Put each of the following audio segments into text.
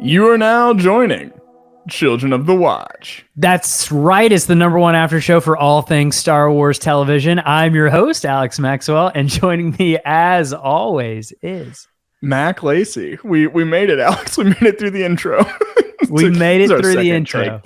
You are now joining Children of the Watch. That's right. It's the #1 after show for all things Star Wars television. I'm your host, Alex Maxwell, and joining me as always is Mac Lacey. We made it, Alex. We made it through the intro. We made it through the intro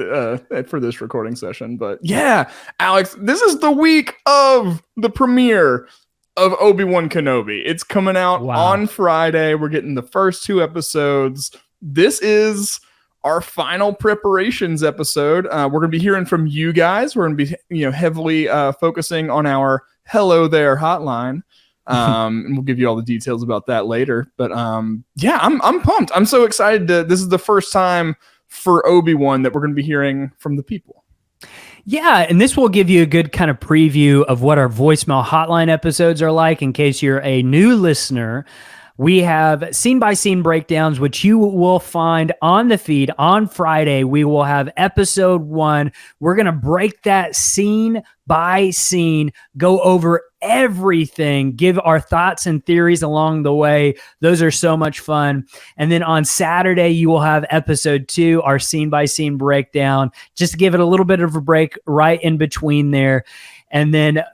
for this recording session. But yeah, Alex, this is the week of the premiere of Obi-Wan Kenobi. It's coming out on Friday. We're getting the first 2 episodes. This is our final preparations episode. We're going to be hearing from you guys. We're going to be, heavily focusing on our Hello There Hotline. And we'll give you all the details about that later. But yeah, I'm pumped. I'm so excited. This is the first time for Obi-Wan that we're going to be hearing from the people. Yeah, and this will give you a good kind of preview of what our voicemail hotline episodes are like in case you're a new listener. We have scene-by-scene breakdowns, which you will find on the feed on Friday. We will have episode 1. We're going to break that scene by scene, go over everything, give our thoughts and theories along the way. Those are so much fun. And then on Saturday, you will have episode 2, our scene-by-scene breakdown, just to give it a little bit of a break right in between there. And then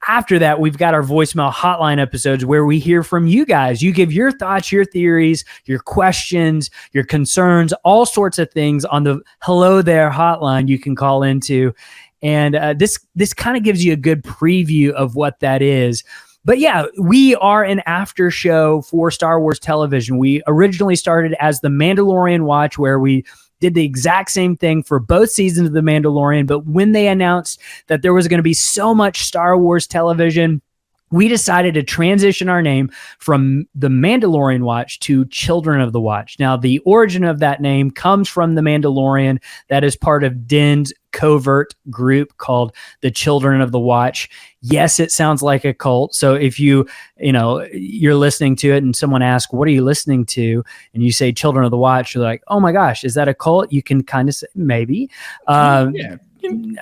after that, we've got our voicemail hotline episodes where we hear from you guys. You give your thoughts, your theories, your questions, your concerns, all sorts of things on the Hello There hotline you can call into. And this kind of gives you a good preview of what that is. But yeah, we are an after show for Star Wars television. We originally started as the Mandalorian Watch, where we did the exact same thing for both seasons of The Mandalorian. But when they announced that there was going to be so much Star Wars television, we decided to transition our name from the Mandalorian Watch to Children of the Watch. Now, the origin of that name comes from the Mandalorian. That is part of Din's covert group called the Children of the Watch. Yes, it sounds like a cult. So if you're listening to it and someone asks, what are you listening to? And you say Children of the Watch, you're like, oh my gosh, is that a cult? You can kind of say, maybe. Yeah.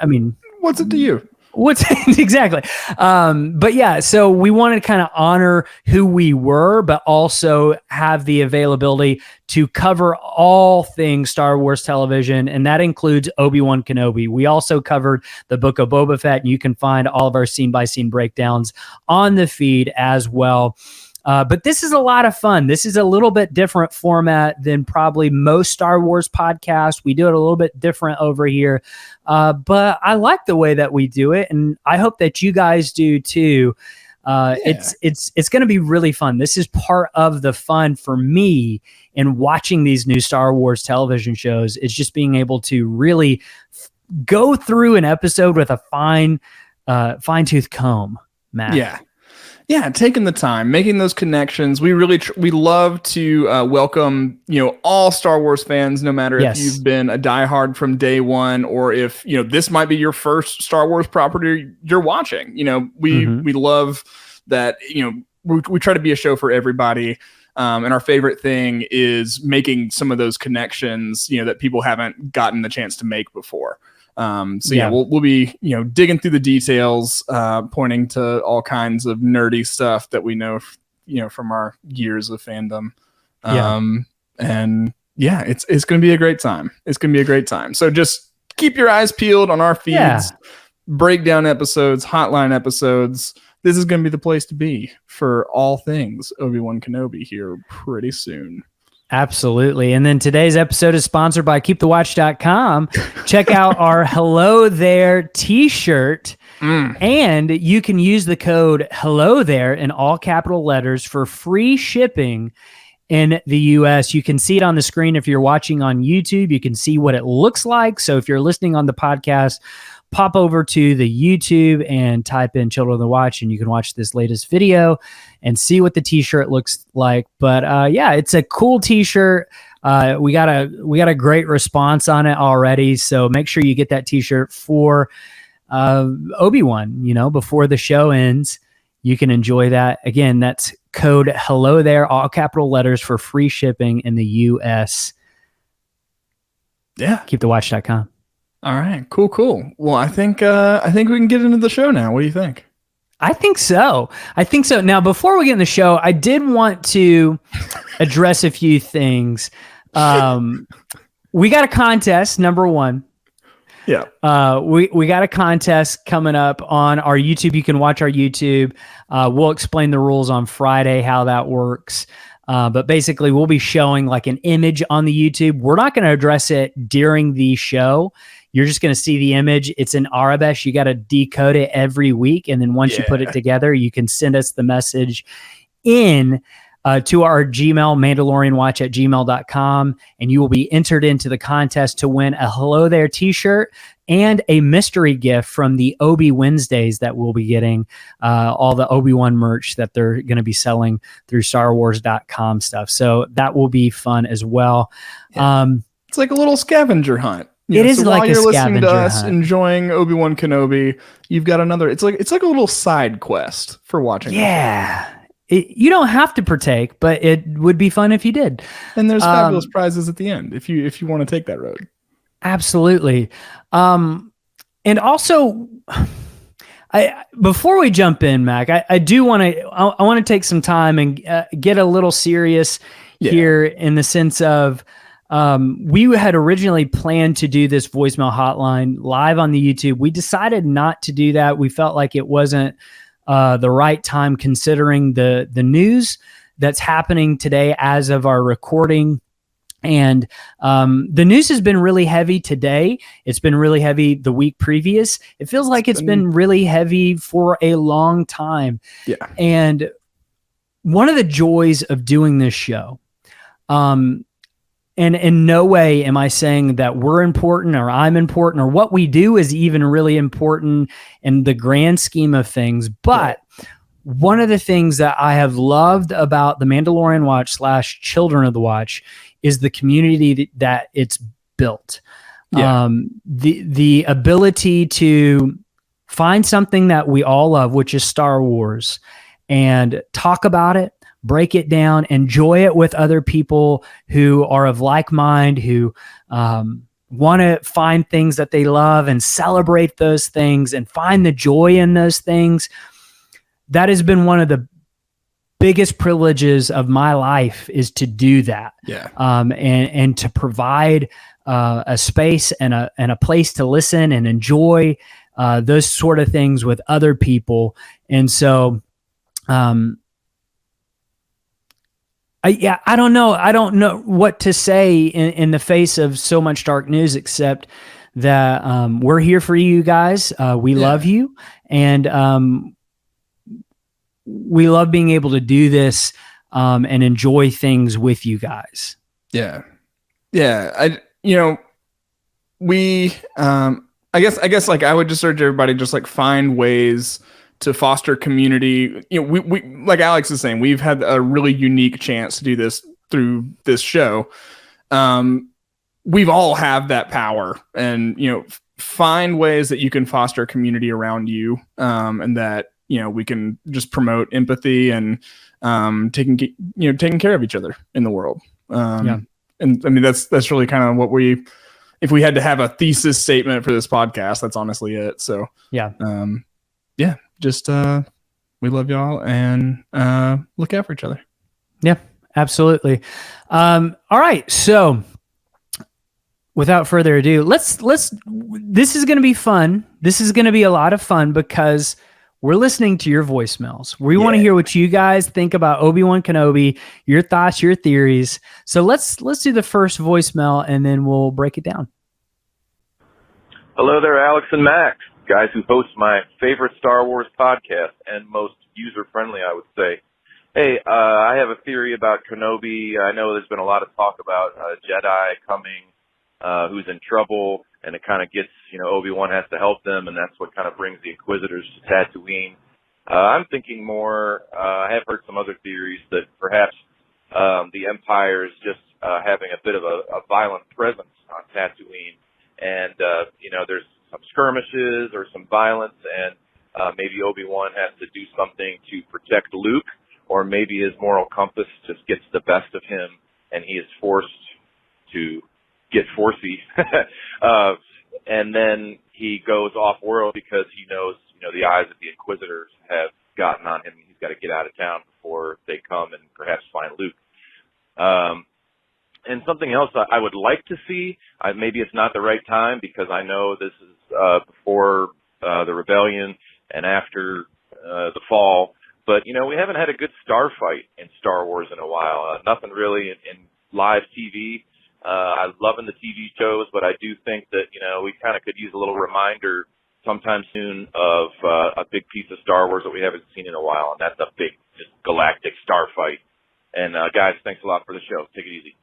I mean, what's it to you? Exactly. But yeah, so we wanted to kind of honor who we were, but also have the availability to cover all things Star Wars television. And that includes Obi-Wan Kenobi. We also covered the Book of Boba Fett, and you can find all of our scene by scene breakdowns on the feed as well. But this is a lot of fun. This is a little bit different format than probably most Star Wars podcasts. We do it a little bit different over here. But I like the way that we do it, and I hope that you guys do too. It's going to be really fun. This is part of the fun for me in watching these new Star Wars television shows. It's just being able to really go through an episode with a fine-tooth comb, Matt. Yeah, taking the time, making those connections. We really we love to welcome all Star Wars fans, no matter if you've been a diehard from day one or if this might be your first Star Wars property you're watching. We love that. We try to be a show for everybody, and our favorite thing is making some of those connections that people haven't gotten the chance to make before. We'll be digging through the details, pointing to all kinds of nerdy stuff that we know from our years of fandom. It's going to be a great time. It's going to be a great time. So just keep your eyes peeled on our feeds, breakdown episodes, hotline episodes. This is going to be the place to be for all things Obi-Wan Kenobi here pretty soon. Absolutely. And then today's episode is sponsored by KeepTheWatch.com. Check out our Hello There t-shirt. And you can use the code Hello There in all capital letters for free shipping in the US. You can see it on the screen if you're watching on YouTube. You can see what it looks like. So if you're listening on the podcast, pop over to the YouTube and type in Children of the Watch, and you can watch this latest video and see what the t-shirt looks like. But it's a cool t-shirt. We got a great response on it already. So make sure you get that t-shirt for Obi-Wan, before the show ends. You can enjoy that. Again, that's code Hello There, all capital letters, for free shipping in the US. Yeah. KeepTheWatch.com. All right, cool. Well, I think we can get into the show now. What do you think? I think so. Now, before we get in the show, I did want to address a few things. We got a contest, number one. Yeah. We got a contest coming up on our YouTube. You can watch our YouTube. We'll explain the rules on Friday, how that works. But basically, we'll be showing like an image on the YouTube. We're not going to address it during the show. You're just going to see the image. It's in Arabic. You got to decode it every week. And then once you put it together, you can send us the message in to our Gmail, mandalorianwatch@gmail.com, and you will be entered into the contest to win a Hello There t-shirt and a mystery gift from the Obi Wednesdays that we'll be getting, all the Obi-Wan merch that they're going to be selling through StarWars.com stuff. So that will be fun as well. Yeah. It's like a little scavenger hunt. It is so like while a you're listening to scavenger us hunt. enjoying Obi-Wan Kenobi, you've got another. It's like a little side quest for watching. Yeah. You don't have to partake, but it would be fun if you did. And there's fabulous prizes at the end if you want to take that road. Absolutely. And also, before we jump in, Mac, I do want to take some time and get a little serious here in the sense of we had originally planned to do this voicemail hotline live on the YouTube. We decided not to do that. We felt like it wasn't the right time considering the news that's happening today as of our recording. And the news has been really heavy today. It's been really heavy the week previous. It feels like it's been really heavy for a long time. Yeah. And one of the joys of doing this show, and in no way am I saying that we're important or I'm important or what we do is even really important in the grand scheme of things. But one of the things that I have loved about the Mandalorian Watch / Children of the Watch is the community that it's built. Yeah. The ability to find something that we all love, which is Star Wars, and talk about it, break it down, enjoy it with other people who are of like mind, who want to find things that they love and celebrate those things and find the joy in those things. That has been one of the biggest privileges of my life, is to do that. Yeah. And to provide a space and a place to listen and enjoy those sort of things with other people. And so, I don't know. I don't know what to say in the face of so much dark news, except that we're here for you guys. We love you, and we love being able to do this and enjoy things with you guys. Yeah. I guess like I would just urge everybody, just like find ways to foster community. We like Alex is saying, we've had a really unique chance to do this through this show. We've all have that power, and find ways that you can foster community around you, and that we can just promote empathy and taking care of each other in the world. And I mean that's really kind of what if we had to have a thesis statement for this podcast, that's honestly it. So just we love y'all, and look out for each other. Yeah, absolutely. All right, so without further ado, let's this is going to be fun. This is going to be a lot of fun because we're listening to your voicemails. We want to hear what you guys think about Obi-Wan Kenobi, your thoughts, your theories. So let's do the first voicemail, and then we'll break it down. Hello there, Alex and Max, guys who host my favorite Star Wars podcast and most user-friendly, I would say. Hey, I have a theory about Kenobi. I know there's been a lot of talk about a Jedi coming who's in trouble, and it kind of gets, Obi-Wan has to help them, and that's what kind of brings the Inquisitors to Tatooine. I'm thinking more, I have heard some other theories that perhaps the Empire is just having a bit of a violent presence on Tatooine, and, there's some skirmishes or some violence, and maybe Obi-Wan has to do something to protect Luke, or maybe his moral compass just gets the best of him, and he is forced to get forcey, and then he goes off-world because he knows, the eyes of the Inquisitors have gotten on him. He's got to get out of town before they come and perhaps find Luke. And something else I would like to see, maybe it's not the right time because I know this is before the rebellion and after the fall, but we haven't had a good star fight in Star Wars in a while. Nothing really in live TV. I'm loving the TV shows, but I do think that we kind of could use a little reminder sometime soon of a big piece of Star Wars that we haven't seen in a while, and that's a big, just galactic star fight. And guys, thanks a lot for the show. Take it easy.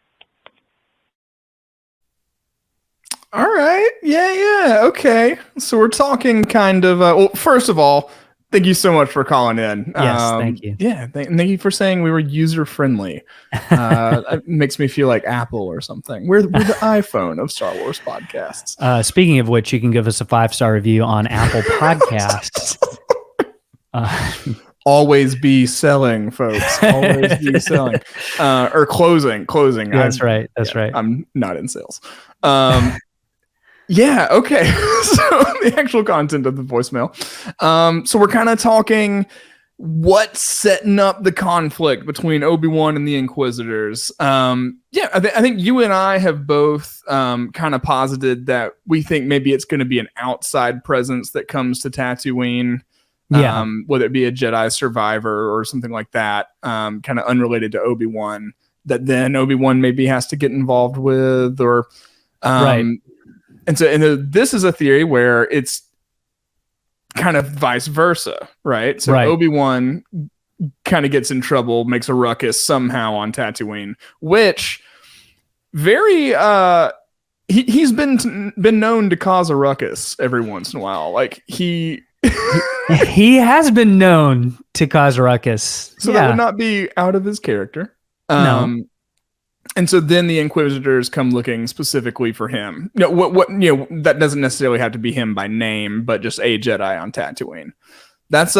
All right. Yeah. Okay. So we're talking kind of, well, first of all, thank you so much for calling in. Yes, thank you. Yeah. Thank you for saying we were user friendly. It makes me feel like Apple or something. We're the iPhone of Star Wars podcasts. Speaking of which, you can give us a 5-star review on Apple Podcasts. Always be selling, folks. Always be selling. Or closing. That's right. I'm not in sales. Yeah, okay. So the actual content of the voicemail. So we're kind of talking what's setting up the conflict between Obi-Wan and the Inquisitors. Yeah, I think you and I have both kind of posited that we think maybe it's going to be an outside presence that comes to Tatooine. Yeah. Whether it be a Jedi survivor or something like that, kind of unrelated to Obi-Wan, that then Obi-Wan maybe has to get involved with, or right. And this is a theory where it's kind of vice versa, right? So right. Obi-Wan kind of gets in trouble, makes a ruckus somehow on Tatooine, which very he's been known to cause a ruckus every once in a while. Like he has been known to cause a ruckus. So that would not be out of his character. No. And so then the Inquisitors come looking specifically for him. No, that doesn't necessarily have to be him by name, but just a Jedi on Tatooine. That's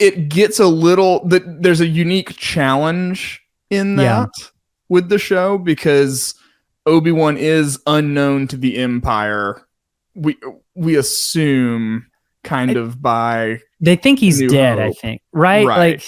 it gets a little, there's a unique challenge in that with the show, because Obi-Wan is unknown to the Empire. We assume kind of by they think he's dead, Hope. I think. Right? Like,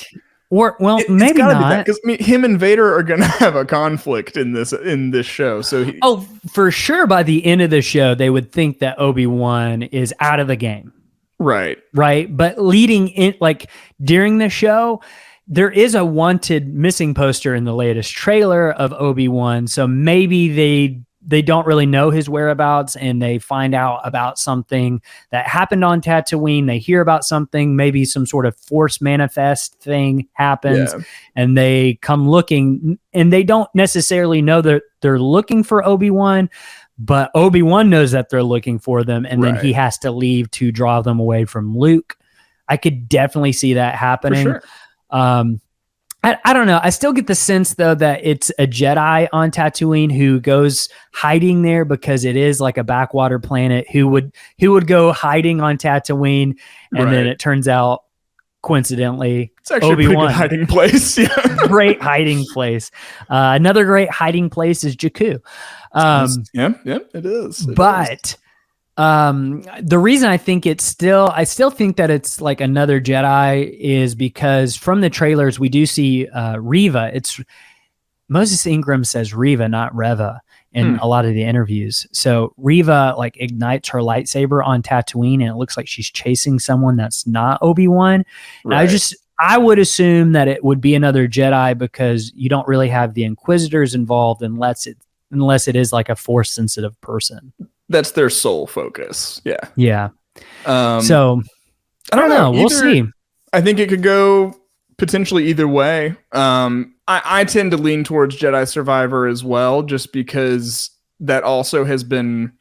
or maybe not, because him and Vader are going to have a conflict in this show. So for sure, by the end of the show, they would think that Obi-Wan is out of the game, right? But leading in, like during the show, there is a wanted missing poster in the latest trailer of Obi-Wan. So maybe they don't really know his whereabouts, and they find out about something that happened on Tatooine. They hear about something, maybe some sort of force manifest thing happens, and they come looking, and they don't necessarily know that they're looking for Obi-Wan, but Obi-Wan knows that they're looking for them, and then he has to leave to draw them away from Luke. I could definitely see that happening. For sure. I don't know. I still get the sense, though, that it's a Jedi on Tatooine who goes hiding there because it is like a backwater planet, who would go hiding on Tatooine, and then it turns out, coincidentally, it's actually Obi-Wan. a pretty good hiding place. Great hiding place. Another great hiding place is Jakku. It is. But the reason I think I still think that it's like another Jedi is because from the trailers we do see Reva. It's Moses Ingram says Reva, not Reva, in a lot of the interviews. So Reva like ignites her lightsaber on Tatooine, and it looks like she's chasing someone that's not Obi-Wan. And I would assume that it would be another Jedi, because you don't really have the Inquisitors involved unless it is like a force sensitive person. That's their sole focus. Yeah. So I don't know. We'll see. I think it could go potentially either way. I tend to lean towards Jedi Survivor as well, just because that also has been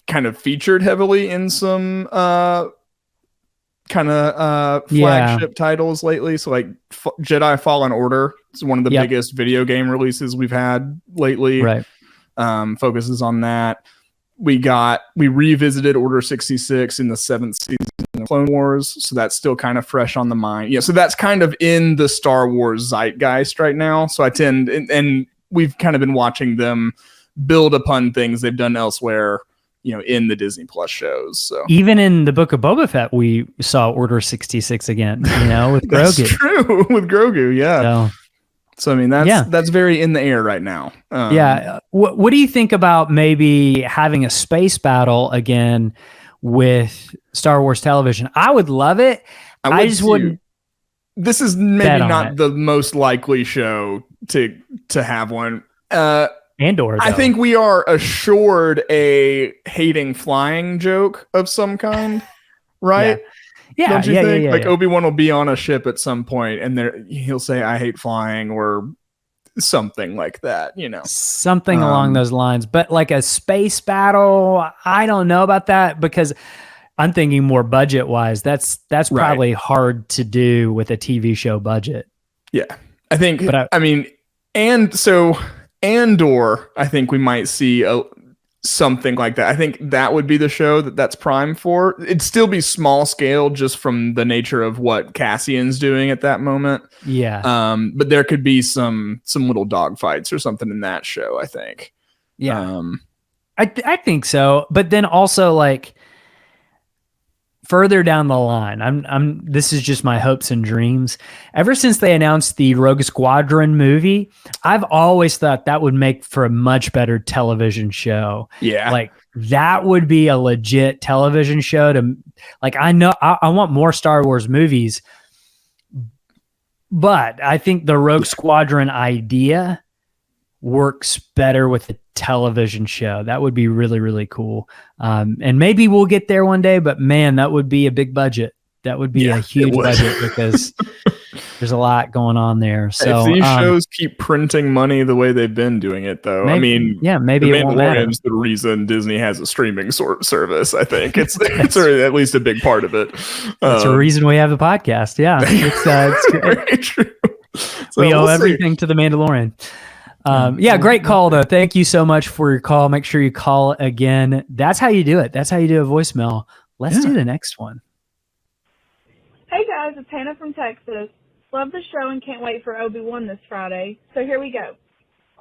kind of featured heavily in some kind of flagship titles lately. So like Jedi Fallen Order is one of the biggest video game releases we've had lately. Right. Focuses on that. We revisited Order 66 in the 7th season of Clone Wars, so that's still kind of fresh on the mind. Yeah, so that's kind of in the Star Wars zeitgeist right now. So I tend, and we've kind of been watching them build upon things they've done elsewhere, in the Disney Plus shows. So even in the Book of Boba Fett, we saw Order 66 again, with Grogu. That's true, with Grogu, yeah. So I mean, that's very in the air right now. What do you think about maybe having a space battle again with Star Wars television? I would love it. I just wouldn't. This is maybe not the most likely show to have one. Andor, though. I think we are assured a hating flying joke of some kind, right? Yeah. Don't you think? Like Obi-Wan will be on a ship at some point, and he'll say, "I hate flying," or something like that. Something along those lines. But like a space battle, I don't know about that, because I'm thinking more budget wise. That's probably hard to do with a TV show budget. Yeah, I think. But Andor, I think we might see something like that. I think that would be the show that's prime for. It'd still be small scale just from the nature of what Cassian's doing at that moment. Yeah. But there could be some little dogfights or something in that show, I think. Yeah. I think so. But then also, like, further down the line, this is just my hopes and dreams. Ever since they announced the Rogue Squadron movie, I've always thought that would make for a much better television show. Yeah. Like, that would be a legit television show I know I want more Star Wars movies, but I think the Rogue Squadron idea works better with a television show. That would be really, really cool. And maybe we'll get there one day, but man, that would be a big budget. That would be a huge budget, because there's a lot going on there. So if these shows keep printing money the way they've been doing it, though, maybe it won't matter. The Mandalorian's the reason Disney has a streaming service. I think it's at least a big part of it. That's the reason we have a podcast. Yeah, it's very true. So we owe everything to the Mandalorian. Great call, though. Thank you so much for your call. Make sure you call again. That's how you do it. That's how you do a voicemail. Let's do the next one. Hey, guys. It's Hannah from Texas. Love the show and can't wait for Obi-Wan this Friday. So here we go.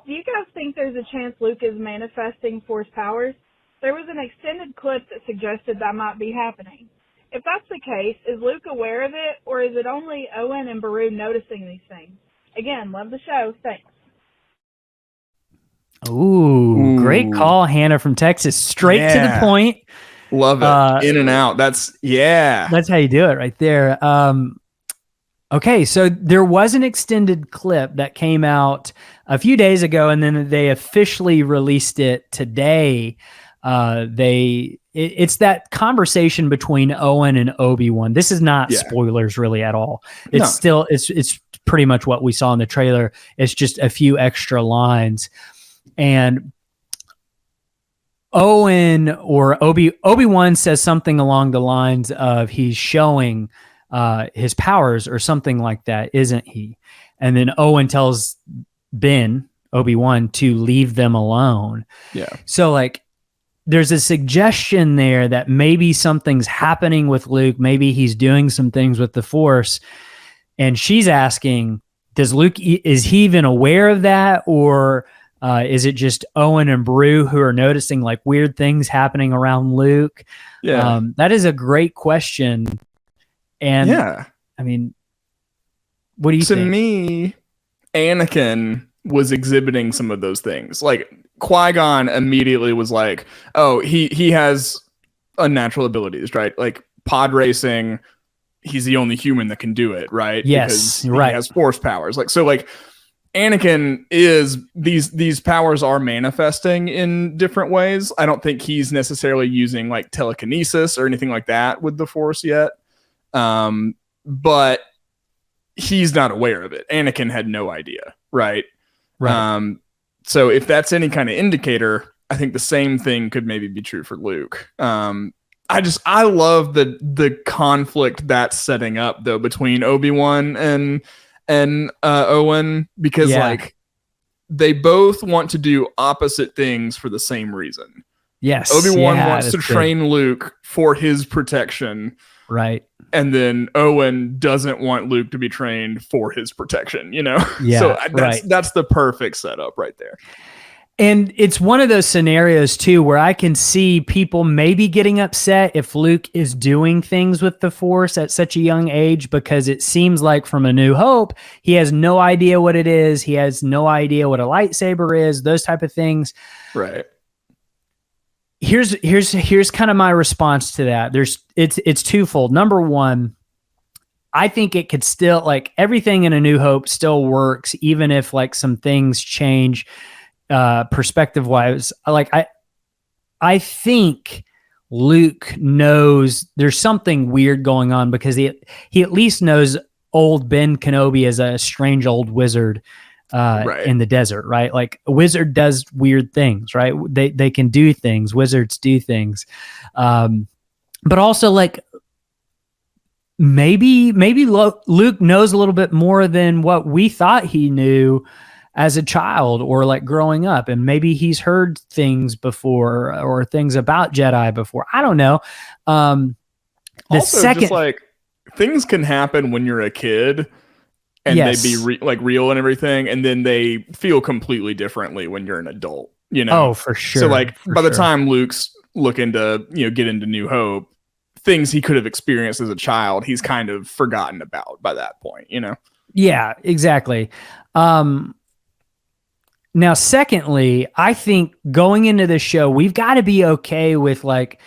Do you guys think there's a chance Luke is manifesting Force powers? There was an extended clip that suggested that might be happening. If that's the case, is Luke aware of it, or is it only Owen and Beru noticing these things? Again, love the show. Thanks. Ooh, great call, Hannah from Texas. Straight to the point. Love it. In and out. That's how you do it right there. Okay, so there was an extended clip that came out a few days ago, and then they officially released it today. It's that conversation between Owen and Obi-Wan. This is not spoilers really at all. It's it's pretty much what we saw in the trailer. It's just a few extra lines. And Owen or Obi-Wan says something along the lines of he's showing his powers or something like that, isn't he? And then Owen tells Obi-Wan, to leave them alone. Yeah. So like, there's a suggestion there that maybe something's happening with Luke. Maybe he's doing some things with the Force. And she's asking, is he even aware of that? Or is it just Owen and Beru who are noticing like weird things happening around Luke? Yeah. That is a great question. And I mean, what do you think? To me, Anakin was exhibiting some of those things. Like Qui-Gon immediately was like, oh, he has unnatural abilities, right? Like pod racing, he's the only human that can do it, right? Yes, because he has Force powers. Like, so like Anakin is these powers are manifesting in different ways. I don't think he's necessarily using like telekinesis or anything like that with the Force yet. But he's not aware of it. Anakin had no idea, right? Right. So if that's any kind of indicator, I think the same thing could maybe be true for Luke. I love the conflict that's setting up though between Obi-Wan and Owen, because like they both want to do opposite things for the same reason. Yes. Obi-Wan wants to train Luke for his protection. Right. And then Owen doesn't want Luke to be trained for his protection, you know? Yeah, So that's the perfect setup right there. And it's one of those scenarios too where I can see people maybe getting upset if Luke is doing things with the Force at such a young age, because it seems like from A New Hope, he has no idea what it is. He has no idea what a lightsaber is, those type of things. Right. Here's kind of my response to that. It's twofold. Number one, I think it could still, like, everything in A New Hope still works, even if like some things change perspective wise. Like I think Luke knows there's something weird going on, because he at least knows old Ben Kenobi is a strange old wizard in the desert, right? Like, a wizard does weird things, right? They can do things. Wizards do things. But also, like, maybe Luke knows a little bit more than what we thought he knew as a child, or like growing up, and maybe he's heard things before, or things about Jedi before. I don't know. Just like, things can happen when you're a kid, and they be real and everything, and then they feel completely differently when you're an adult. You know? Oh, for sure. So like, by the time Luke's looking to get into New Hope, things he could have experienced as a child, he's kind of forgotten about by that point. You know? Yeah, exactly. Now, secondly, I think going into the show, we've got to be okay with, like,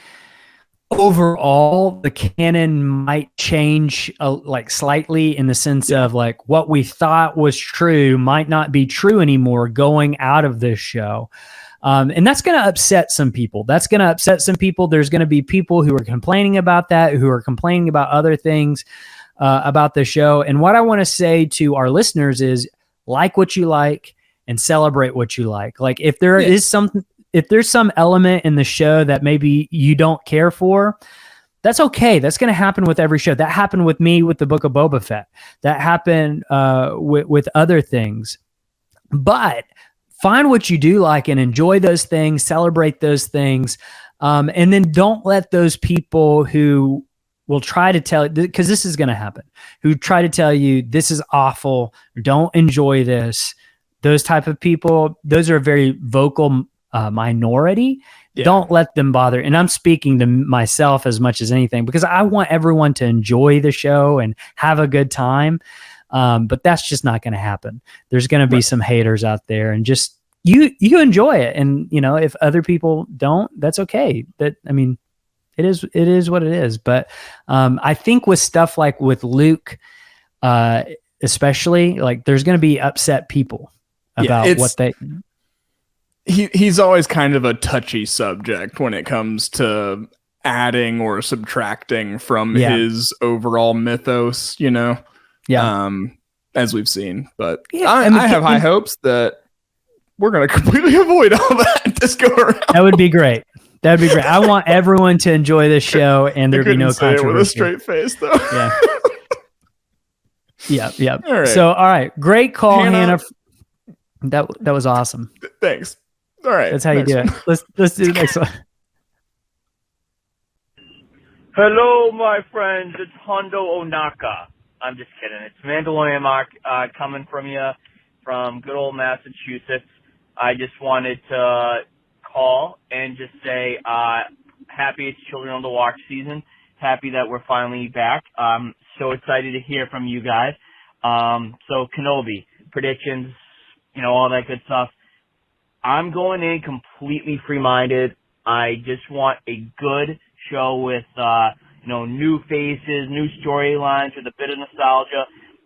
overall the canon might change like slightly, in the sense of like what we thought was true might not be true anymore going out of this show. And that's going to upset some people. There's going to be people who are complaining about that, who are complaining about other things about the show. And what I want to say to our listeners is, like what you like and celebrate what you like. Like, if there is something, if there's some element in the show that maybe you don't care for, that's okay. That's going to happen with every show. That happened with me with the Book of Boba Fett. That happened with other things. But find what you do like and enjoy those things, celebrate those things. And then don't let those people who will try to tell, because this is going to happen, who try to tell you this is awful, don't enjoy this. Those type of people, those are a very vocal minority. Yeah. Don't let them bother. And I'm speaking to myself as much as anything, because I want everyone to enjoy the show and have a good time. But that's just not going to happen. There's going to be some haters out there, and just you enjoy it. And if other people don't, that's okay. But I mean, it is what it is. But I think with stuff like with Luke, especially, like, there's going to be upset people about what they. He's always kind of a touchy subject when it comes to adding or subtracting from his overall mythos, as we've seen. But I have high hopes that we're going to completely avoid all that this go around. That would be great. I want everyone to enjoy this show, and there be no controversy. With a straight face, though. Yeah. All right. So, all right, great call, Hannah. That was awesome. Thanks. All right. That's how you do it. Let's do the next one. Hello, my friends. It's Hondo Onaka. I'm just kidding. It's Mandalorian Mark coming from you from good old Massachusetts. I just wanted to call and just say happy it's Children of the Watch season. Happy that we're finally back. So excited to hear from you guys. So Kenobi, predictions, all that good stuff. I'm going in completely free-minded. I just want a good show with, new faces, new storylines with a bit of nostalgia.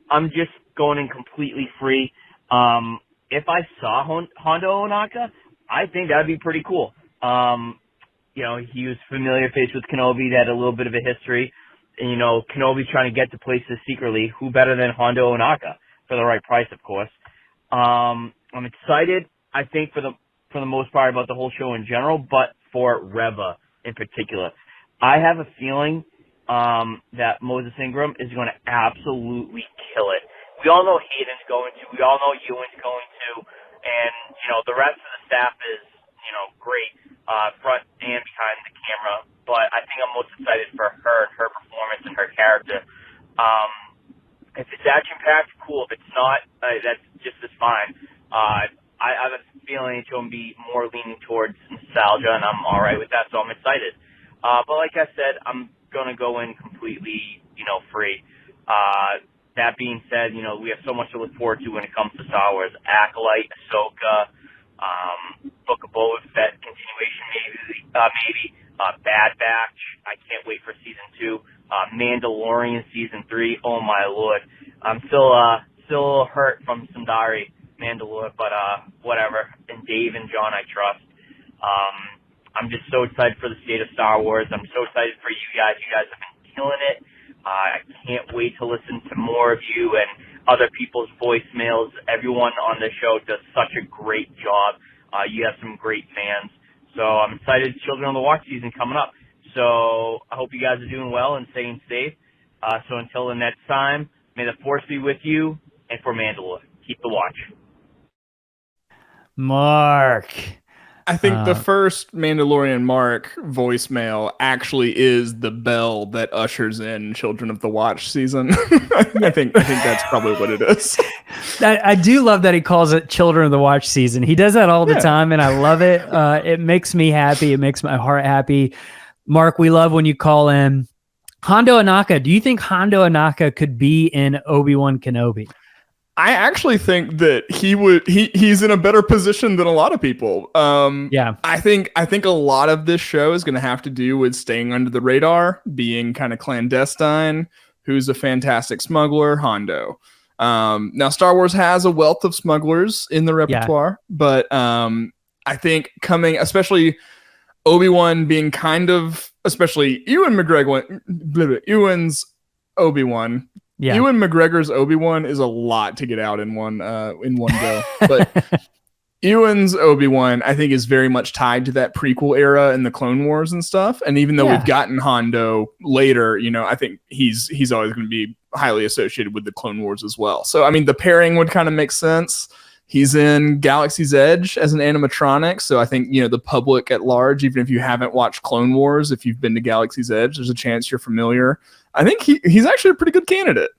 I'm just going in completely free. If I saw Hondo Onaka, I think that'd be pretty cool. He was familiar face with Kenobi, that had a little bit of a history. And, Kenobi's trying to get to places secretly. Who better than Hondo Onaka? For the right price, of course. I'm excited, I think, for the most part about the whole show in general, but for Reva in particular. I have a feeling that Moses Ingram is going to absolutely kill it. We all know Hayden's going to. We all know Ewan's going to. And, the rest of the staff is, great, front and behind the camera. But I think I'm most excited for her performance and her character. If it's action-packed, cool. If it's not, that's just as fine. I have a feeling it's going to be towards nostalgia, and I'm all right with that, so I'm excited. But like I said, I'm going to go in completely, free. That being said, we have so much to look forward to when it comes to Star Wars. Acolyte, Ahsoka, Book of Boba Fett continuation, maybe Bad Batch. I can't wait for season 2. Mandalorian season 3. Oh my lord, I'm still hurt from Sundari Mandalore, but whatever. And Dave and John, I trust. I'm just so excited for the state of Star Wars. I'm so excited for you guys. You guys have been killing it. I can't wait to listen to more of you and other people's voicemails. Everyone on the show does such a great job. You have some great fans. So I'm excited. Children on the Watch season coming up. So I hope you guys are doing well and staying safe. So until the next time, may the Force be with you. And for Mandalore, keep the watch. Mark. I think the first Mandalorian Mark voicemail actually is the bell that ushers in Children of the Watch season. I think that's probably what it is. I do love that he calls it Children of the Watch season. He does that all the time, and I love it. It makes me happy. It makes my heart happy. Mark, we love when you call in. Hondo Onaka, do you think Hondo Onaka could be in Obi-Wan Kenobi? I actually think that he's in a better position than a lot of people. I think a lot of this show is going to have to do with staying under the radar, being kind of clandestine. Who's a fantastic smuggler? Hondo. Now Star Wars has a wealth of smugglers in the repertoire, but I think coming, especially Obi-Wan being kind of, especially Ewan Ewan's Obi-Wan. Yeah. Ewan McGregor's Obi-Wan is a lot to get out in one go. But Ewan's Obi-Wan, I think, is very much tied to that prequel era and the Clone Wars and stuff. And even though we've gotten Hondo later, I think he's always going to be highly associated with the Clone Wars as well. So, I mean, the pairing would kind of make sense. He's in Galaxy's Edge as an animatronic. So I think, the public at large, even if you haven't watched Clone Wars, if you've been to Galaxy's Edge, there's a chance you're familiar. I think he's actually a pretty good candidate.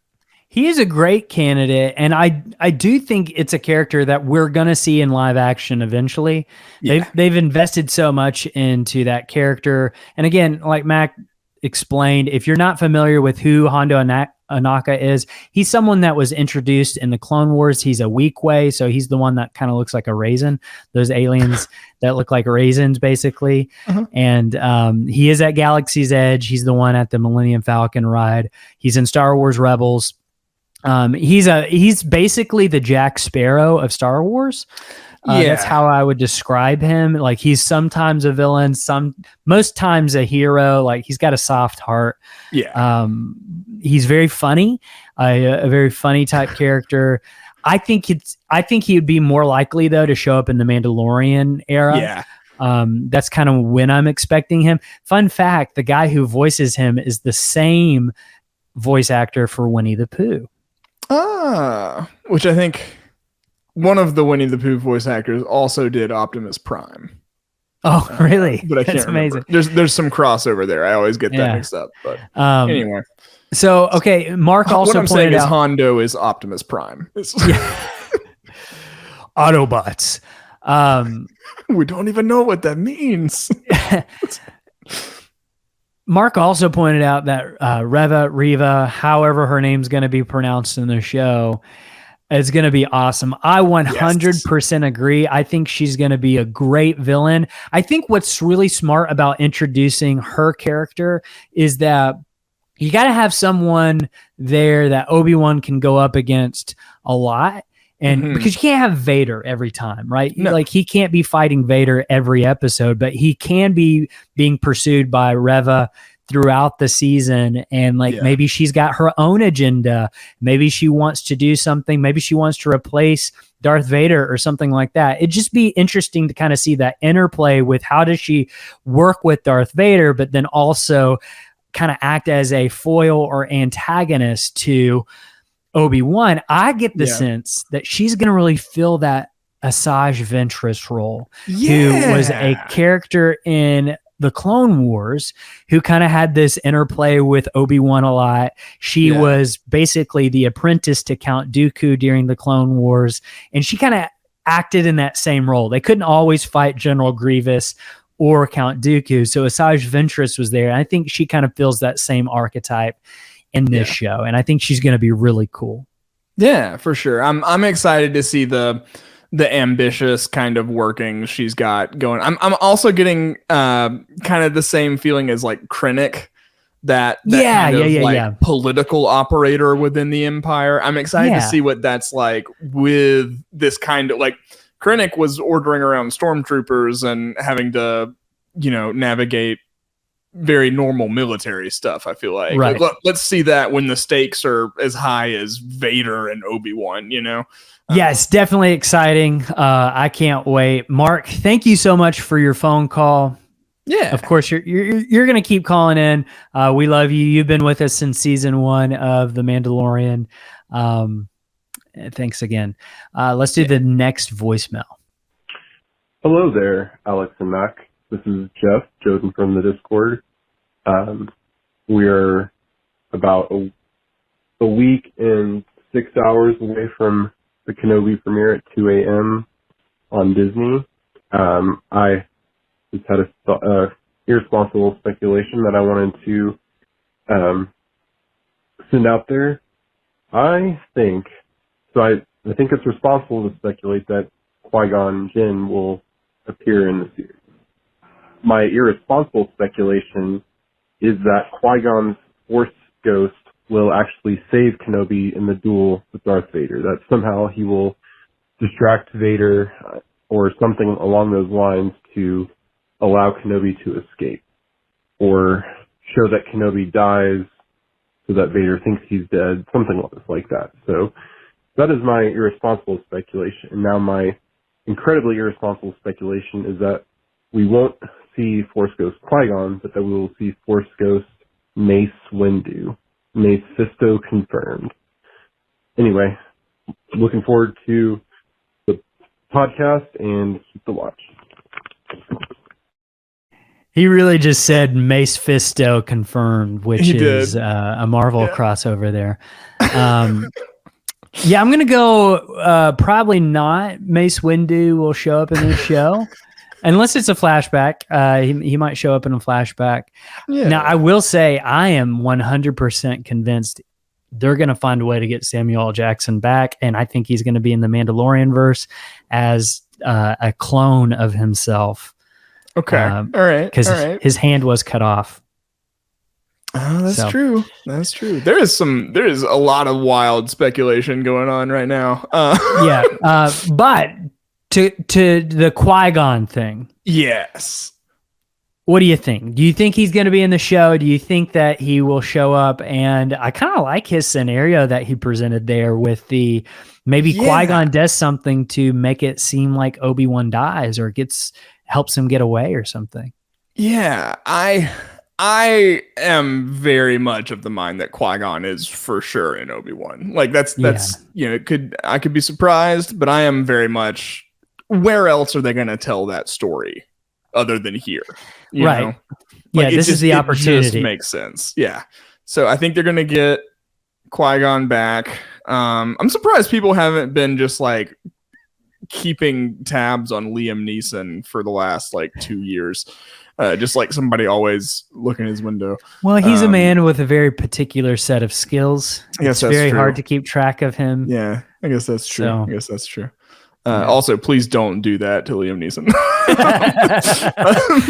He is a great candidate, and I do think it's a character that we're going to see in live action eventually. Yeah. They've invested so much into that character. And again, like Mac explained, if you're not familiar with who Hondo Onaka is, he's someone that was introduced in the Clone Wars. He's a Weequay, so he's the one that kind of looks like a raisin. Those aliens that look like raisins, basically. Uh-huh. And he is at Galaxy's Edge. He's the one at the Millennium Falcon ride. He's in Star Wars Rebels. He's basically the Jack Sparrow of Star Wars. That's how I would describe him. Like, he's sometimes a villain, most times a hero. Like, he's got a soft heart. Yeah. He's very funny, a very funny type character. I think he would be more likely though to show up in the Mandalorian era. Yeah. That's kind of when I'm expecting him. Fun fact: the guy who voices him is the same voice actor for Winnie the Pooh. Which I think one of the Winnie the Pooh voice actors also did Optimus Prime. Oh, really? But I can't remember. Amazing. There's some crossover there. I always get that mixed up. But anyway. So, okay, Mark also what I'm pointed saying out... is Hondo is Optimus Prime. Autobots. We don't even know what that means. Mark also pointed out that Reva, however her name's going to be pronounced in the show, is going to be awesome. I 100% agree. I think she's going to be a great villain. I think what's really smart about introducing her character is that you got to have someone there that Obi-Wan can go up against a lot. And because you can't have Vader every time, right? No. Like, he can't be fighting Vader every episode, but he can be being pursued by Reva throughout the season. And maybe she's got her own agenda. Maybe she wants to do something. Maybe she wants to replace Darth Vader or something like that. It'd just be interesting to kind of see that interplay with how does she work with Darth Vader, but then also kind of act as a foil or antagonist to Obi-Wan. I get the sense that she's going to really fill that Asajj Ventress role, who was a character in the Clone Wars, who kind of had this interplay with Obi-Wan a lot. She was basically the apprentice to Count Dooku during the Clone Wars, and she kind of acted in that same role. They couldn't always fight General Grievous or Count Dooku. So Asajj Ventress was there. And I think she kind of fills that same archetype in this show. And I think she's going to be really cool. Yeah, for sure. I'm excited to see the ambitious kind of workings she's got going. I'm also getting kind of the same feeling as like Krennic, that kind of political operator within the Empire. I'm excited to see what that's like with this kind of like Krennic was ordering around stormtroopers and having to, navigate very normal military stuff. I feel like let's see that when the stakes are as high as Vader and Obi-Wan, Yes, definitely exciting. I can't wait. Mark, thank you so much for your phone call. Yeah, of course you're going to keep calling in. We love you. You've been with us since season 1 of The Mandalorian. Thanks again. Let's do the next voicemail. Hello there, Alex and Mac. This is Jeff Joden from the Discord. We are about a week and 6 hours away from the Kenobi premiere at 2 a.m. on Disney. I just had a irresponsible speculation that I wanted to send out there. I think it's responsible to speculate that Qui-Gon Jinn will appear in the series. My irresponsible speculation is that Qui-Gon's Force Ghost will actually save Kenobi in the duel with Darth Vader, that somehow he will distract Vader or something along those lines to allow Kenobi to escape, or show that Kenobi dies so that Vader thinks he's dead, something like that. So that is my irresponsible speculation. And now my incredibly irresponsible speculation is that we won't see Force Ghost Qui-Gon, but that we will see Force Ghost Mace Windu. Mace Fisto confirmed. Anyway, looking forward to the podcast and keep the watch. He really just said Mace Fisto confirmed, which is a Marvel crossover there. I'm going to go probably not Mace Windu will show up in this show. Unless it's a flashback. He might show up in a flashback. Yeah. Now, I will say I am 100% convinced they're going to find a way to get Samuel L. Jackson back, and I think he's going to be in the Mandalorian verse as a clone of himself. Okay. All right. Because his hand was cut off. Oh, that's true. That's true. There is a lot of wild speculation going on right now. But to the Qui-Gon thing. Yes. What do you think? Do you think he's going to be in the show? Do you think that he will show up? And I kind of like his scenario that he presented there with Qui-Gon does something to make it seem like Obi-Wan dies or helps him get away or something. Yeah, I am very much of the mind that Qui-Gon is for sure in Obi-Wan. Like that's I could be surprised, but I am very much. Where else are they going to tell that story other than here? You know? Like this is the opportunity. It just makes sense. Yeah. So I think they're going to get Qui-Gon back. I'm surprised people haven't been just like keeping tabs on Liam Neeson for the last 2 years. Just like somebody always looking in his window. Well, he's a man with a very particular set of skills. It's very hard to keep track of him. Yeah, I guess that's true. Also, please don't do that to Liam Neeson.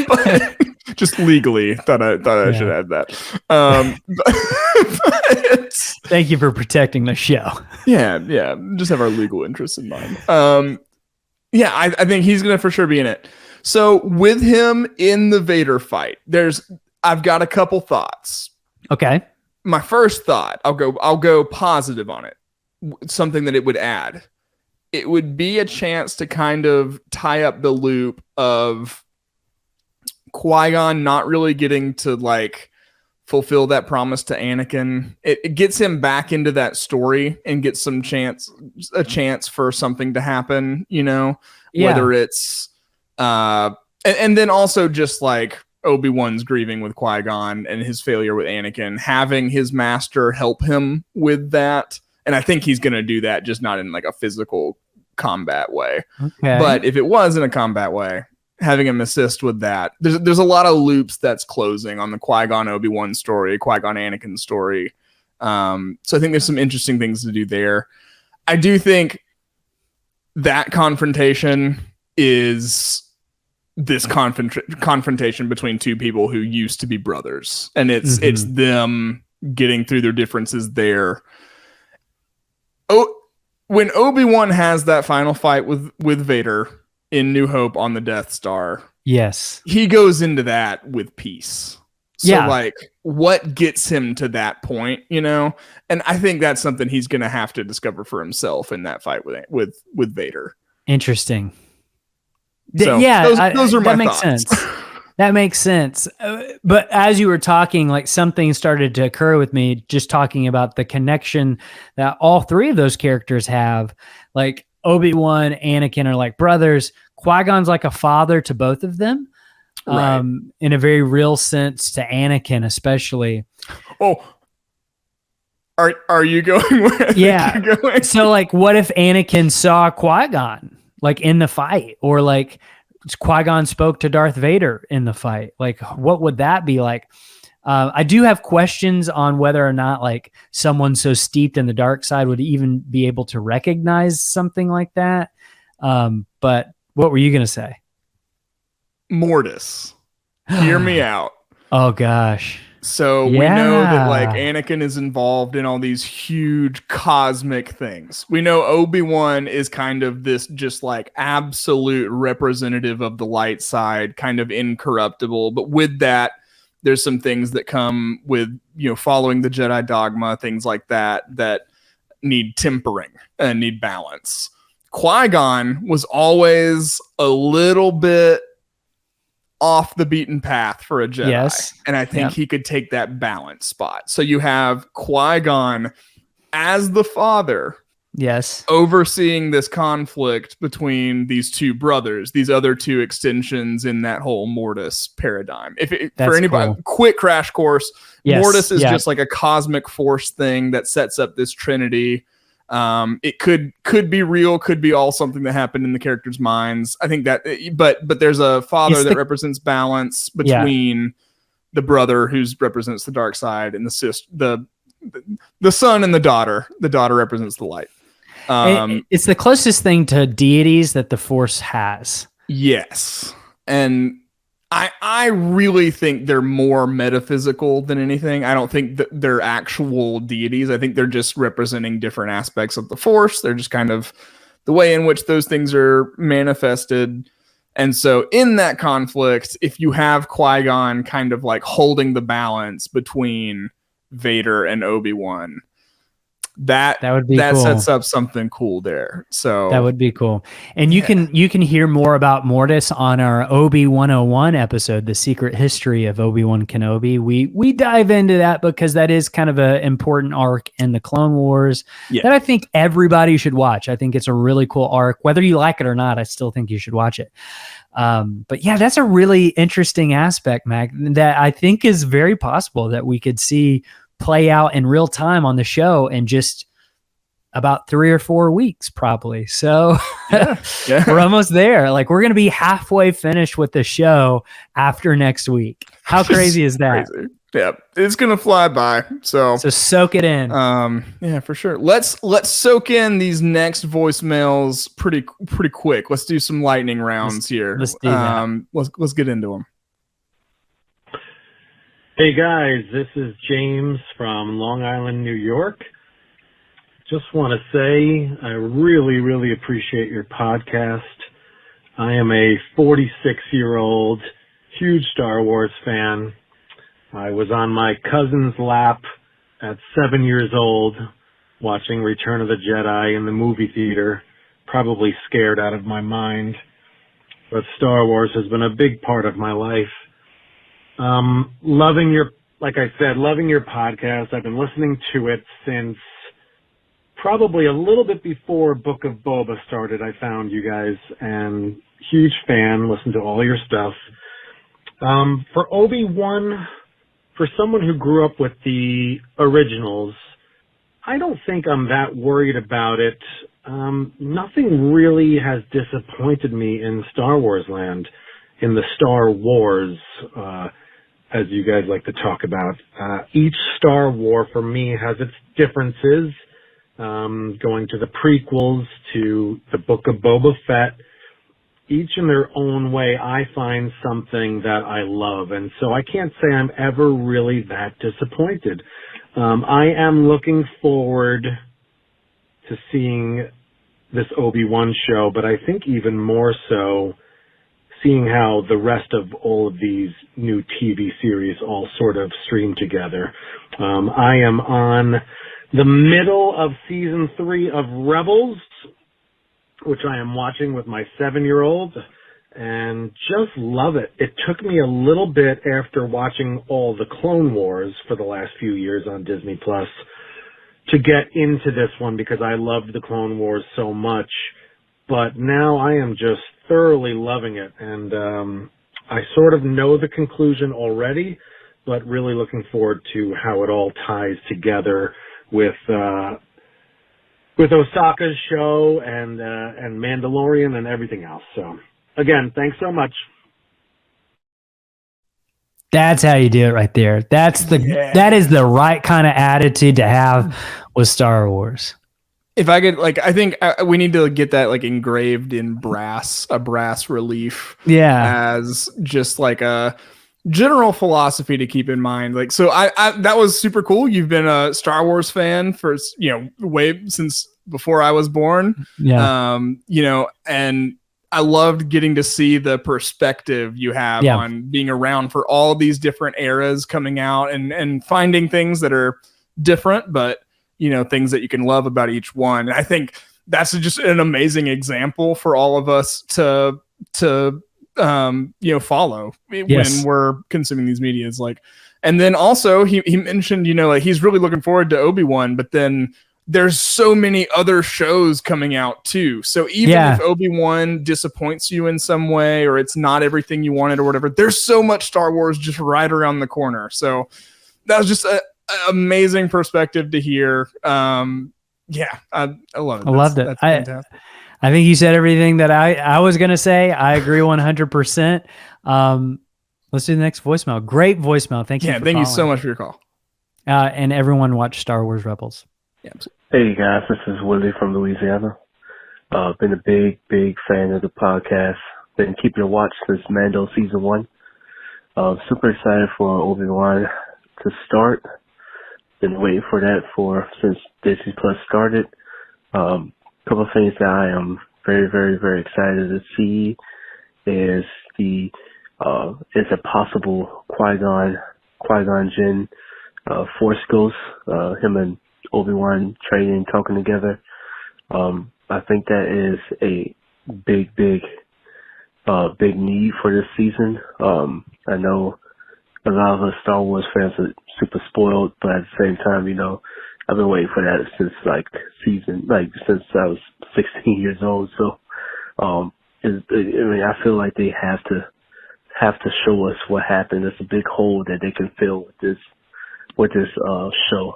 But just legally, thought I should add that. Thank you for protecting the show. Yeah. Just have our legal interests in mind. I think he's gonna for sure be in it. So with him in the Vader fight, I've got a couple thoughts. Okay. My first thought, I'll go positive on it. Something that it would add. It would be a chance to kind of tie up the loop of Qui-Gon not really getting to fulfill that promise to Anakin. It gets him back into that story and gets a chance for something to happen, whether it's, and then also just Obi-Wan's grieving with Qui-Gon and his failure with Anakin, having his master help him with that. And I think he's going to do that, just not in a physical combat way. Okay. But if it was in a combat way, having him assist with that, there's a lot of loops that's closing on the Qui-Gon Obi-Wan story, Qui-Gon Anakin story. So I think there's some interesting things to do there. I do think that confrontation is this confrontation between two people who used to be brothers, and it's them getting through their differences there. Oh, when Obi-Wan has that final fight with Vader in New Hope on the Death Star, yes, he goes into that with peace. So like, what gets him to that point, you know? And I think that's something he's going to have to discover for himself in that fight with Vader. Interesting. So those are my thoughts. Sense. That makes sense. But as you were talking, like, something started to occur with me just talking about the connection that all three of those characters have. Like, Obi-Wan, Anakin are like brothers. Qui-Gon's like a father to both of them. Right. In a very real sense to Anakin, especially. Oh, are you going where I think you're going? So, like, what if Anakin saw Qui-Gon, like, in the fight, or like Qui-Gon spoke to Darth Vader in the fight? Like, what would that be like? I do have questions on whether or not, like, someone so steeped in the dark side would even be able to recognize something like that. But what were you going to say? Mortis. Hear me out. Oh, gosh. So we know that, like, Anakin is involved in all these huge cosmic things. We know Obi-Wan is kind of this just like absolute representative of the light side, kind of incorruptible. But with that, there's some things that come with, you know, following the Jedi dogma, things like that need tempering and need balance. Qui-Gon was always a little bit off the beaten path for a Jedi. Yes. And I think he could take that balance spot. So you have Qui-Gon as the father, yes, overseeing this conflict between these two brothers, these other two extensions in that whole Mortis paradigm. For anybody, quick crash course, Mortis is just like a cosmic force thing that sets up this trinity. It could be real, could be all something that happened in the characters' minds. I think that, but there's a father that represents balance between the brother who represents the dark side and the son and the daughter. The daughter represents the light. It's the closest thing to deities that the Force has. Yes, and I really think they're more metaphysical than anything. I don't think that they're actual deities. I think they're just representing different aspects of the Force. They're just kind of the way in which those things are manifested. And so in that conflict, if you have Qui-Gon kind of like holding the balance between Vader and Obi-Wan, that would be cool. Sets up something cool there. So that would be cool. And you can hear more about Mortis on our Obi 101 episode, The Secret History of Obi-Wan Kenobi. We dive into that because that is kind of an important arc in the Clone Wars that I think everybody should watch. I think it's a really cool arc. Whether you like it or not, I still think you should watch it. But yeah, that's a really interesting aspect, Mac, that I think is very possible that we could see play out in real time on the show in just about 3 or 4 weeks, probably. So we're almost there. Like, we're going to be halfway finished with the show after next week. How crazy is that? Crazy. Yeah, it's going to fly by. So soak it in. Yeah, for sure. Let's soak in these next voicemails pretty quick. Let's do some lightning rounds here. Let's do that. Let's get into them. Hey guys, this is James from Long Island, New York. Just want to say I really, really appreciate your podcast. I am a 46-year-old huge Star Wars fan. I was on my cousin's lap at 7 years old watching Return of the Jedi in the movie theater, probably scared out of my mind. But Star Wars has been a big part of my life. Loving your podcast. I've been listening to it since probably a little bit before Book of Boba started. I found you guys, and huge fan, listen to all your stuff. For Obi-Wan, for someone who grew up with the originals, I don't think I'm that worried about it. Nothing really has disappointed me in Star Wars land, in the Star Wars, as you guys like to talk about. Each Star War for me has its differences, going to the prequels, to the Book of Boba Fett. Each in their own way, I find something that I love. And so I can't say I'm ever really that disappointed. I am looking forward to seeing this Obi-Wan show, but I think even more so seeing how the rest of all of these new TV series all sort of stream together. I am on the middle of season 3 of Rebels, which I am watching with my 7-year-old, and just love it. It took me a little bit after watching all the Clone Wars for the last few years on Disney Plus to get into this one because I loved the Clone Wars so much. But now I am just thoroughly loving it, and I sort of know the conclusion already, but really looking forward to how it all ties together with Osaka's show and Mandalorian and everything else. So again, thanks so much. That's how you do it right there. That is the right kind of attitude to have with Star Wars. If I could, I think we need to get that engraved in a brass relief. Yeah. As just a general philosophy to keep in mind. So I that was super cool. You've been a Star Wars fan for, way since before I was born. Yeah. And I loved getting to see the perspective you have on being around for all these different eras coming out and finding things that are different, but things that you can love about each one. And I think that's just an amazing example for all of us to follow when we're consuming these medias. And then also he mentioned, he's really looking forward to Obi-Wan, but then there's so many other shows coming out too. So even if Obi-Wan disappoints you in some way, or it's not everything you wanted or whatever, there's so much Star Wars just right around the corner. So that was just an amazing perspective to hear. I love it. I loved it. That's fantastic. I think you said everything that I was going to say. I agree 100%. Let's do the next voicemail. Great voicemail. Thank you. Yeah, thank you so much for your call. And everyone watch Star Wars Rebels. Yeah. Hey guys, this is Willie from Louisiana. Been a big fan of the podcast. Been keeping a watch since Mando season 1. Super excited for Obi-Wan to start. Been waiting for that since Disney Plus started. Couple of things that I am very excited to see is a possible Qui-Gon Jinn Force Ghost, him and Obi-Wan training, talking together. I think that is a big need for this season. I know a lot of us Star Wars fans are super spoiled, but at the same time, I've been waiting for that since since I was 16 years old. So, I feel like they have to show us what happened. It's a big hole that they can fill with this show.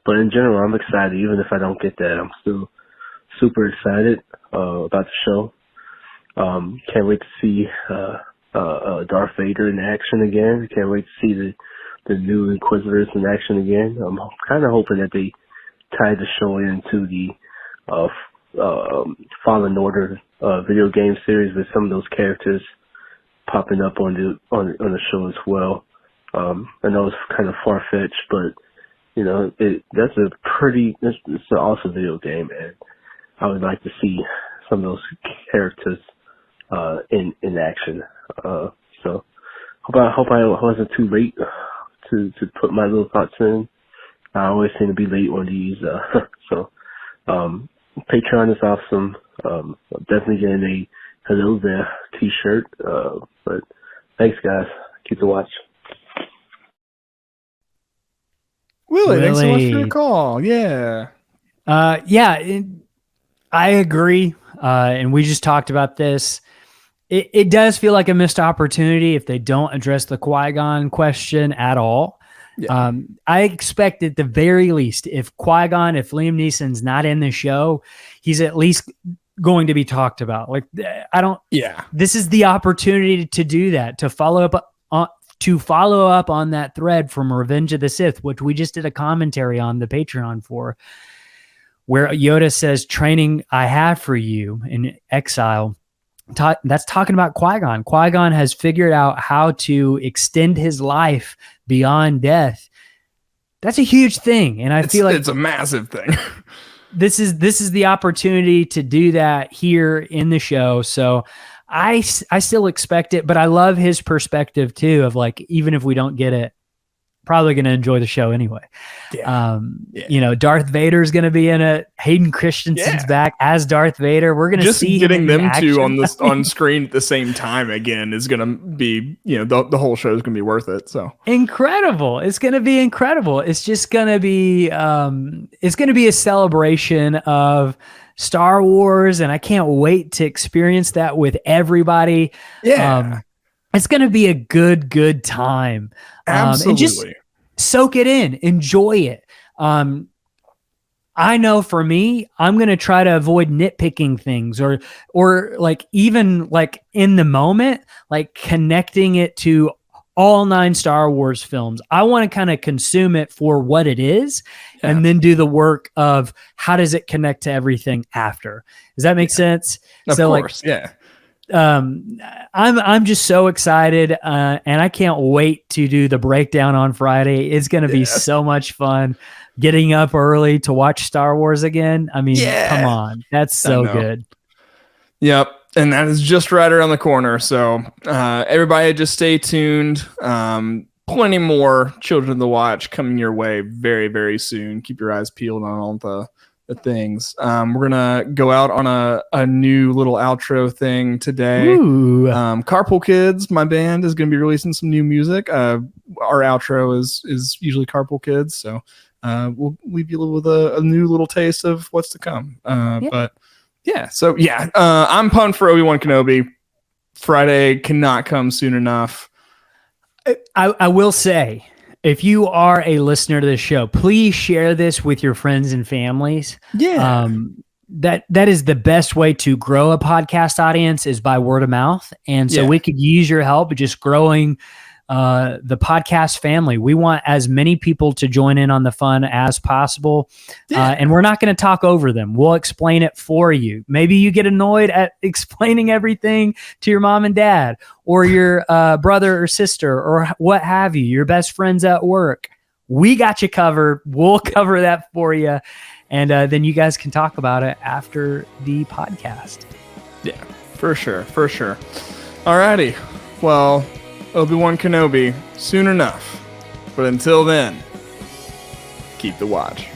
But in general, I'm excited. Even if I don't get that, I'm still super excited about the show. Can't wait to see Darth Vader in action again. Can't wait to see the new Inquisitors in action again. I'm kind of hoping that they tie the show into the Fallen Order video game series with some of those characters popping up on the show as well. I know it's kind of far fetched, but it's an awesome video game, and I would like to see some of those characters in action. So hope I wasn't too late to put my little thoughts in. I always seem to be late on these. So Patreon is awesome. I'm definitely getting a Hello There t-shirt. But thanks guys. Keep the watch. Willie, thanks so much for your call. Yeah. I agree. And we just talked about this. It does feel like a missed opportunity if they don't address the Qui-Gon question at all. Yeah. I expect at the very least, if Qui-Gon, if Liam Neeson's not in the show, he's at least going to be talked about. Like, this is the opportunity to do that, to follow up on that thread from Revenge of the Sith, which we just did a commentary on the Patreon for, where Yoda says, "Training I have for you in exile." That's talking about Qui-Gon. Qui-Gon has figured out how to extend his life beyond death. That's a huge thing, and I feel like it's a massive thing. This is the opportunity to do that here in the show. So I still expect it, but I love his perspective too, of like, even if we don't get it, probably going to enjoy the show anyway. You know, Darth Vader's going to be in it. Hayden Christensen's back as Darth Vader. We're going to see getting them two action. on screen at the same time again is going to be, you know, the whole show is going to be worth it. So incredible. It's going to be incredible. It's just going to be a celebration of Star Wars, and I can't wait to experience that with everybody. It's going to be a good time. Absolutely. And just soak it in, enjoy it. I know for me, I'm going to try to avoid nitpicking things or like, even like in the moment, like connecting it to all 9 Star Wars films. I want to kind of consume it for what it is and then do the work of how does it connect to everything after. Does that make sense? Of course. I'm just so excited, and I can't wait to do the breakdown on Friday. It's going to be so much fun getting up early to watch Star Wars again. I mean, come on. That's so good. Yep. And that is just right around the corner. So everybody just stay tuned. Plenty more Children of the Watch coming your way very, very soon. Keep your eyes peeled on all the things. We're gonna go out on a new little outro thing today. Carpool Kids, my band, is gonna be releasing some new music. Our outro is usually Carpool Kids, so we'll leave you with a new little taste of what's to come. But I'm pumped for Obi-Wan Kenobi. Friday cannot come soon enough. I will say, if you are a listener to this show, please share this with your friends and families. That is the best way to grow a podcast audience, is by word of mouth. And so we could use your help just growing the podcast family. We want as many people to join in on the fun as possible. And we're not going to talk over them. We'll explain it for you. Maybe you get annoyed at explaining everything to your mom and dad, or your brother or sister, or what have you, your best friends at work. We got you covered. We'll cover that for you. And then you guys can talk about it after the podcast. Yeah, for sure. All righty. Well, Obi-Wan Kenobi soon enough. But until then, keep the watch.